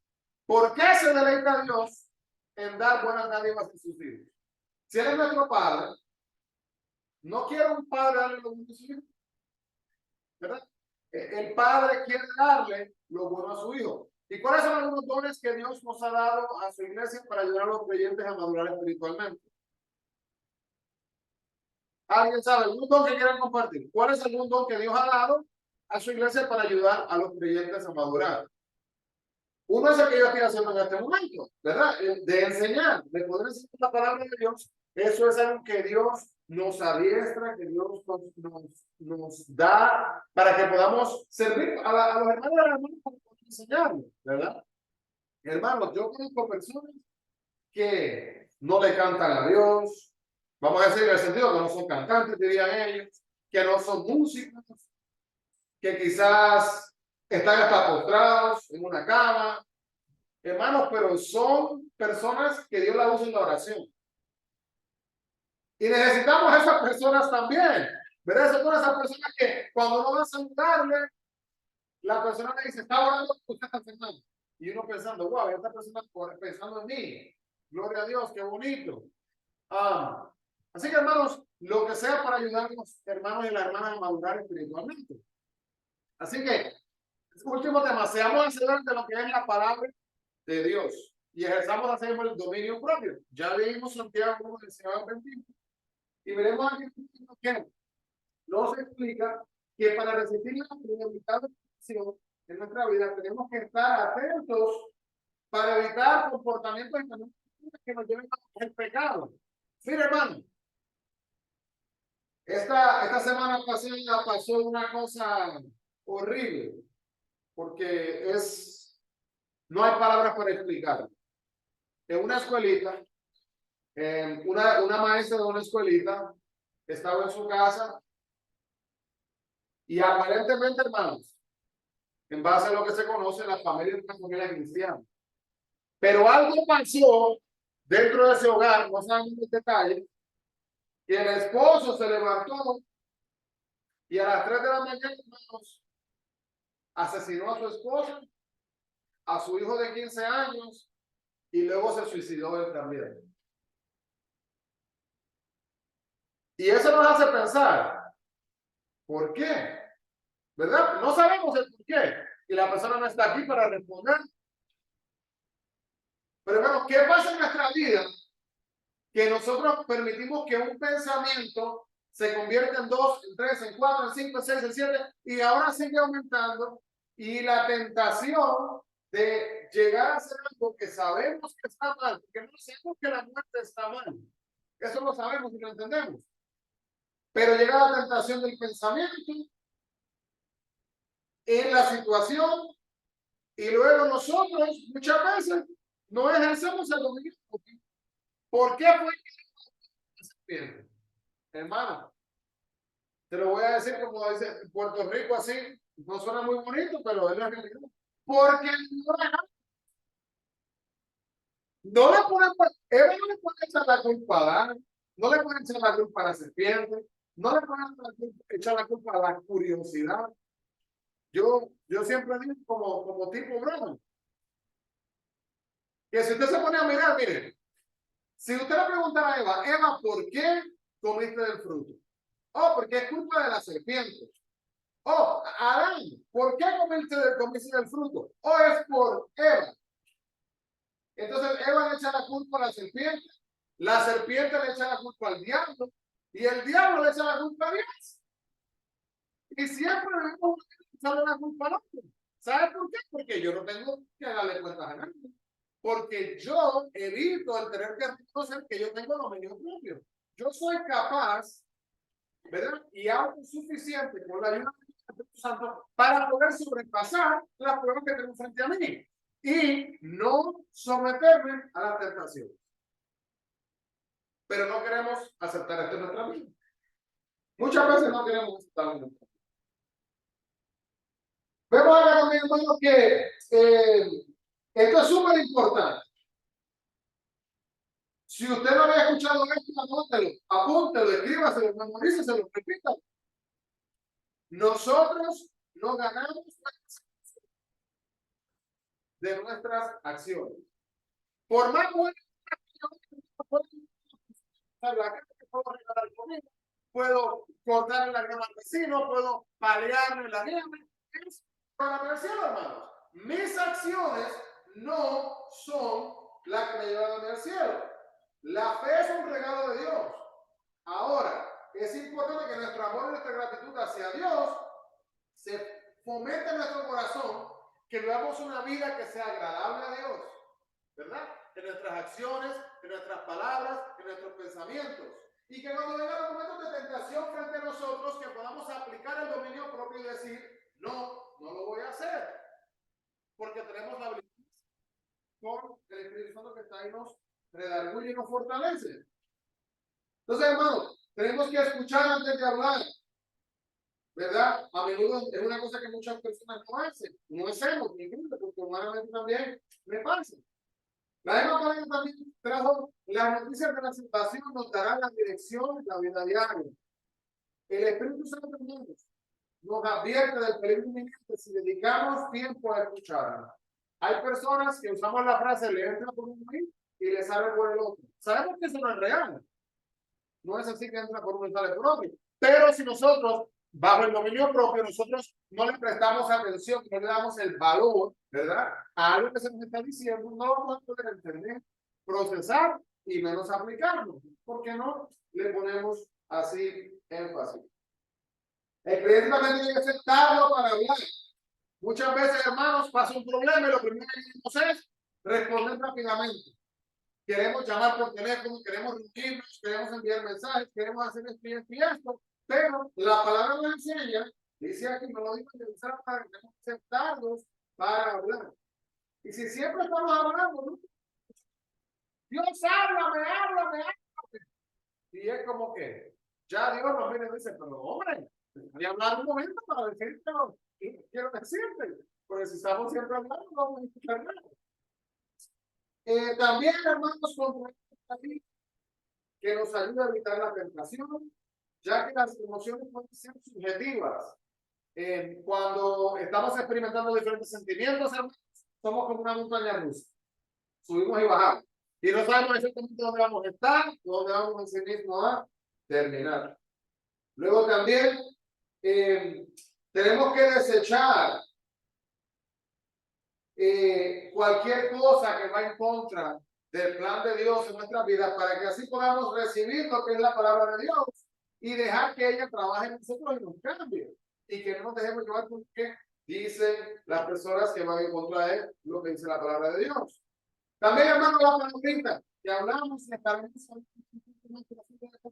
¿Por qué se deleita Dios en dar buenas dádivas a sus hijos? Si Él es nuestro Padre, no quiere un padre darle lo bueno a su hijo, ¿verdad? El Padre quiere darle lo bueno a su hijo. ¿Y cuáles son algunos dones que Dios nos ha dado a su iglesia para ayudar a los creyentes a madurar espiritualmente? ¿Alguien sabe algún don que quieran compartir? ¿Cuál es algún don que Dios ha dado a su iglesia para ayudar a los creyentes a madurar? Uno es el que yo estoy haciendo en este momento, ¿verdad? De enseñar, de poder enseñar la palabra de Dios. Eso es algo que Dios nos adiestra, que Dios nos da para que podamos servir a los hermanos y a las hermanas para enseñarles, ¿verdad? Hermanos, yo conozco personas que no le cantan a Dios, vamos a decir en el sentido que no son cantantes, dirían ellos, que no son músicos, que quizás están hasta postrados en una cama, hermanos, pero son personas que Dios la usa en la oración. Y necesitamos a esas personas también, ¿verdad? Son esas personas que cuando uno va a saludarle, la persona le dice, está orando porque usted está enfermando. Y uno pensando, wow, esta persona pensando en mí. Gloria a Dios, qué bonito. Así que, hermanos, lo que sea para ayudar a los hermanos y las hermanas a madurar espiritualmente. Así que, último tema, seamos hacedores de lo que es la palabra de Dios y ejerzamos así el dominio propio. Ya leímos Santiago 1:19-21 y veremos aquí que nos explica que para resistir la prioridad de tentación en nuestra vida tenemos que estar atentos para evitar comportamientos que nos lleven al pecado. Mire, hermano, esta semana pasada pasó una cosa horrible porque no hay palabras para explicar. En una escuelita, una maestra de una escuelita estaba en su casa y aparentemente, hermanos, en base a lo que se conoce, la familia es una familia cristiana. Pero algo pasó dentro de ese hogar, no sabemos los detalles, que el esposo se levantó y a las 3 de la mañana, hermanos, asesinó a su esposa, a su hijo de 15 años y luego se suicidó él también. Y eso nos hace pensar, ¿por qué? ¿Verdad? No sabemos el por qué. Y la persona no está aquí para responder. Pero bueno, ¿qué pasa en nuestra vida? Que nosotros permitimos que un pensamiento se convierta en 2, en 3, en 4, en 5, en 6, en 7 y ahora sigue aumentando. Y la tentación de llegar a hacer algo que sabemos que está mal, porque no sabemos que la muerte está mal. Eso lo sabemos y lo entendemos. Pero llega la tentación del pensamiento en la situación Y luego nosotros muchas veces no ejercemos el dominio propio. ¿Por qué fue que se pierde? Hermano, te lo voy a decir como dice en Puerto Rico así, no suena muy bonito, pero es la realidad. Porque no le ponen, Eva no le puede echar la culpa a Adán, no le pueden echar la culpa a la serpiente, no le pueden echar la culpa a la curiosidad. Yo siempre digo como tipo broma, que si usted se pone a mirar, mire, si usted le preguntara a Eva, Eva, ¿por qué comiste del fruto? Oh, porque es culpa de la serpiente. Oh, Adán, ¿por qué comiste del fruto? Oh, es por Eva. Entonces Eva le echa la culpa a la serpiente le echa la culpa al diablo y el diablo le echa la culpa a Dios. Y siempre vemos echarle la culpa al otro. ¿Sabe por qué? Porque yo no tengo que darle cuentas a nadie. Porque yo evito el tener que reconocer que yo tengo dominio propio. Yo soy capaz, ¿verdad? Y autosuficiente con la ayuda del Espíritu Santo para poder sobrepasar las pruebas que tengo frente a mí y no someterme a la tentación. Pero no queremos aceptar esto en nuestra vida. Muchas veces no queremos aceptarlo en nuestra vida. Vemos acá también, hermanos, que esto es súper importante. Si usted no había escuchado esto, anótelo, apúntelo, escríbaselo, memoríceselo, repítalo. Nosotros no ganamos de nuestras acciones. Por más buenas puedo cortar la grama al vecino, puedo palearme la nieve. Es para el cielo, hermanos. Mis acciones no son las que me llevan a mi cielo. La fe es un regalo de Dios. Ahora, es importante que nuestro amor y nuestra gratitud hacia Dios se fomente en nuestro corazón, que vivamos una vida que sea agradable a Dios, ¿verdad? En nuestras acciones, en nuestras palabras, en nuestros pensamientos. Y que cuando vengan momentos de tentación frente a nosotros, que podamos aplicar el dominio propio y decir, no, no lo voy a hacer. Porque tenemos la habilidad con el Espíritu Santo que está ahí, nos redarguye y nos fortalece. Entonces, hermanos, tenemos que escuchar antes de hablar, ¿verdad? A menudo es una cosa que muchas personas no hacen, no hacemos, incluso porque humanamente también me pasa. La misma manera también trajo las noticias de la salvación, nos dará la dirección de la vida diaria. El Espíritu Santo nos advierte del peligro inminente si dedicamos tiempo a escucharla. Hay personas que usamos la frase le entra por un oído y le sale por el otro. Sabemos que eso no es real. No es así que entra por uno y sale por otro. Pero si nosotros, bajo el dominio propio, nosotros no le prestamos atención, no le damos el valor, ¿verdad? A algo que se nos está diciendo, no vamos a poder entender, procesar y menos aplicarlo. ¿Por qué no le ponemos así énfasis? El creyente también tiene que ser tardo para hablar. Muchas veces, hermanos, pasa un problema y lo primero que queremos es responder rápidamente. Queremos llamar por teléfono, queremos reunirnos, queremos enviar mensajes, queremos hacer esto y esto, pero la palabra nos enseña, dice aquí, no lo digo de usar para que tenemos que ser tardos para hablar. Y si siempre estamos hablando, ¿no? Dios, háblame, háblame, háblame. Y es como que ya Dios nos viene y dice, pero hombre, voy a hablar un momento para decirte lo que quiero decirte. Porque si estamos siempre hablando, no vamos a escuchar nada. También, hermanos, que nos ayuda a evitar la tentación, ya que las emociones pueden ser subjetivas. Cuando estamos experimentando diferentes sentimientos, hermanos, somos como una montaña rusa. Subimos y bajamos. Y no sabemos exactamente dónde vamos a estar, dónde vamos en sí mismo a terminar. Luego también tenemos que desechar cualquier cosa que va en contra del plan de Dios en nuestras vidas para que así podamos recibir lo que es la palabra de Dios y dejar que ella trabaje en nosotros y nos cambie y que no nos dejemos llevar por qué dicen las personas que van en contra de lo que dice la palabra de Dios. También, hermano, la palabrita que hablamos y estaremos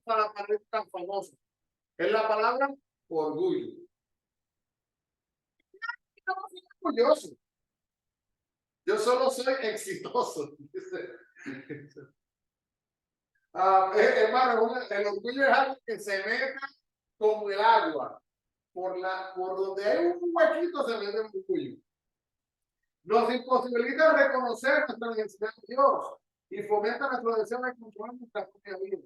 para la palabra tan famosa es la palabra orgullo. Estamos orgullosos. Yo solo soy exitoso. Hermano, el orgullo es algo que se mete como el agua. Por donde hay un huequito se mete el orgullo. Nos imposibilita reconocer nuestra necesidad de Dios y fomenta nuestro deseo de controlar nuestra propia vida.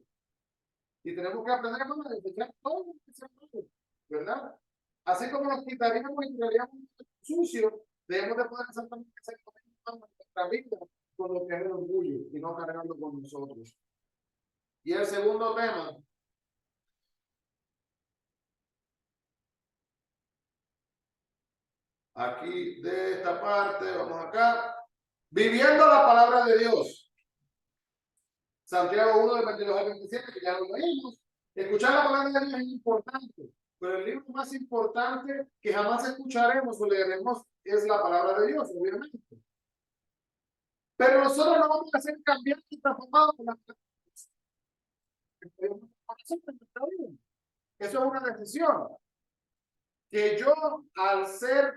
Y tenemos que aprender a desechar todo lo que se puede, ¿verdad? Así como nos quitaríamos y tiraríamos sucio, debemos de poder exactamente hacer nuestra vida con lo que es el orgullo y no cargarlo con nosotros. Y el segundo tema, aquí de esta parte, vamos acá, viviendo la palabra de Dios. Santiago 1, del 22 al 27, que ya lo leímos. Escuchar la palabra de Dios es importante, pero el libro más importante que jamás escucharemos o leeremos es la palabra de Dios, obviamente. Pero nosotros no vamos a hacer cambiar y transformar la vida. Eso es una decisión. Que yo, al ser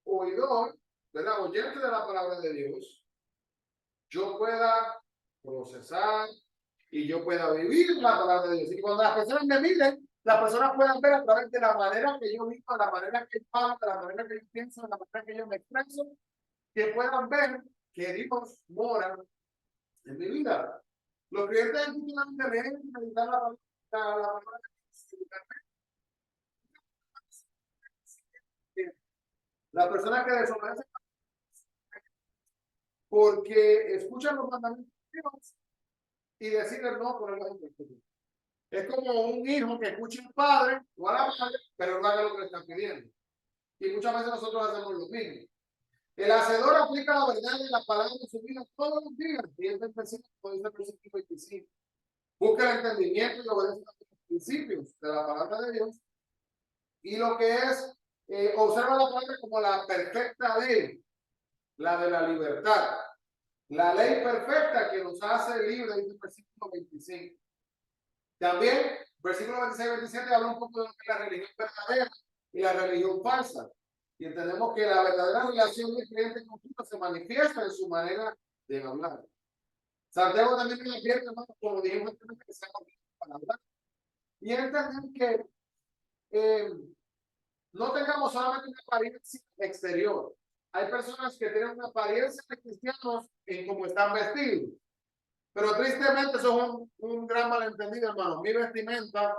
oidor, ¿verdad? Oyente de la palabra de Dios, yo pueda procesar y yo pueda vivir la palabra de Dios. Y cuando las personas me miren, las personas puedan ver a través de la manera que yo vivo, la manera que yo hablo, de la manera que yo pienso, de la manera que yo me expreso, que puedan ver que Dios mora en mi vida. Los creyentes deben meditar la palabra de Dios. La persona que desobedece porque escuchan los mandamientos de Dios y deciden no ponerlos en práctica. Es como un hijo que escucha al padre o a la madre, pero no haga lo que le están pidiendo. Y muchas veces nosotros hacemos lo mismo. El hacedor aplica la verdad de la palabra en su vida todos los días. Y es el versículo 25. Busca el entendimiento y obedece a los principios de la palabra de Dios. Y lo que es, observa la palabra como la perfecta ley, la de la libertad. La ley perfecta que nos hace libres, dice el versículo 25. También, versículo 26 y 27 habla un poco de lo que es la religión verdadera y la religión falsa. Y entendemos que la verdadera relación del creyente con Cristo se manifiesta en su manera de hablar. Santiago también me advierte, como dijimos anteriormente, que se para hablar. Y entender que no tengamos solamente una apariencia exterior. Hay personas que tienen una apariencia de cristianos en cómo están vestidos. Pero tristemente eso es un gran malentendido, hermano. Mi vestimenta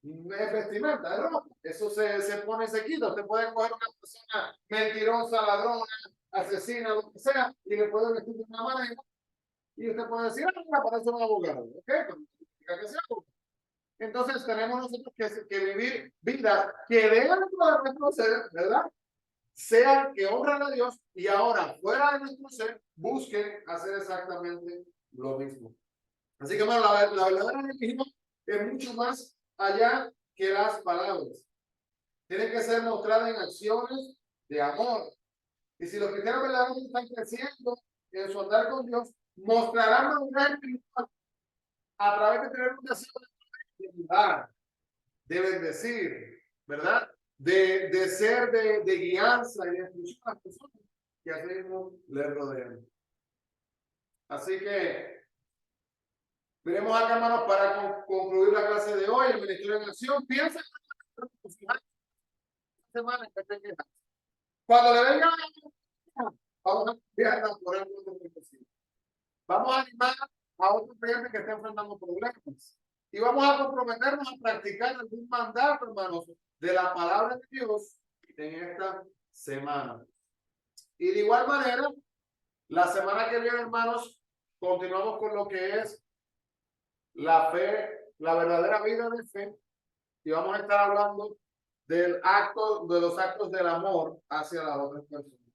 no es vestimenta, es ropa. Eso se pone y se quita. Usted puede coger una persona mentirosa, ladrona, asesina, lo que sea, y le puede vestir de una manera. Y usted puede decir, ah, mira, parece un abogado. ¿Ok? Pero no significa que sea abogado. Entonces tenemos nosotros que vivir vidas que dentro de nuestro ser, ¿verdad? Sean que honran a Dios y ahora fuera de nuestro ser busquen hacer exactamente lo mismo. Así que bueno, la verdadera religión es mucho más allá que las palabras. Tiene que ser mostrada en acciones de amor. Y si los cristianos verdaderamente están creciendo en su andar con Dios, mostrarán madurez espiritual a través de tener un deseo de ayudar, de bendecir, ¿verdad? De ser de guianza y de instrucción a las personas que así mismo le rodean. Así que veremos acá, hermanos, para concluir la clase de hoy, el Ministerio de Acción. Piensa en la semana que te queda. Cuando le venga, vamos a enviarla por el mundo posible. Vamos a animar a otros clientes que estén enfrentando problemas. Y vamos a comprometernos a practicar algún mandato, hermanos, de la palabra de Dios en esta semana. Y de igual manera, la semana que viene, hermanos, continuamos con lo que es la fe, la verdadera vida de fe. Y vamos a estar hablando de los actos del amor hacia las otras personas.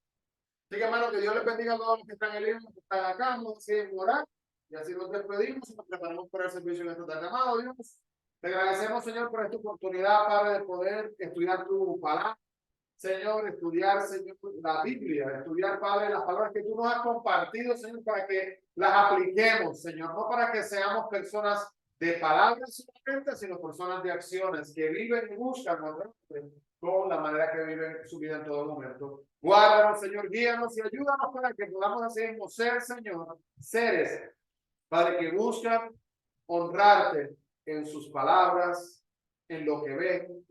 Así que, hermano, que Dios les bendiga a todos los que están en el libro, que están acá, nos siguen orar. Y así nos despedimos y nos preparamos para el servicio en esta tarde. Amado Dios, te agradecemos, Señor, por esta oportunidad, Padre, de poder estudiar tu palabra. Señor, estudiar, Señor, la Biblia, estudiar, Padre, las palabras que tú nos has compartido, Señor, para que las apliquemos, Señor, no para que seamos personas de palabras solamente, sino personas de acciones que viven y buscan con con la manera que viven su vida en todo momento. Guárdanos, Señor, guíanos y ayúdanos para que podamos hacer ser, Señor, seres, Padre, que buscan honrarte en sus palabras, en lo que ven,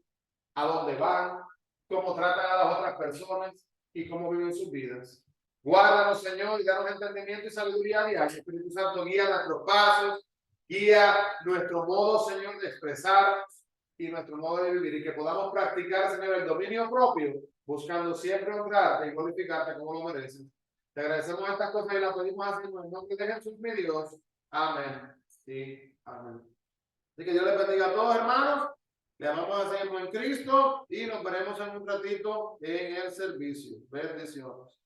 a dónde van, cómo tratan a las otras personas y cómo viven sus vidas. Guárdanos, Señor, y danos entendimiento y sabiduría diaria. Espíritu Santo, guía nuestros pasos, guía nuestro modo, Señor, de expresarnos y nuestro modo de vivir, y que podamos practicar, Señor, el dominio propio, buscando siempre honrarte y glorificarte como lo mereces. Te agradecemos estas cosas y las pedimos así en el nombre de Jesús, mi Dios. Amén. Sí, amén. Así que Dios les bendiga a todos, hermanos. Le amamos a Señor en Cristo y nos veremos en un ratito en el servicio. Bendiciones.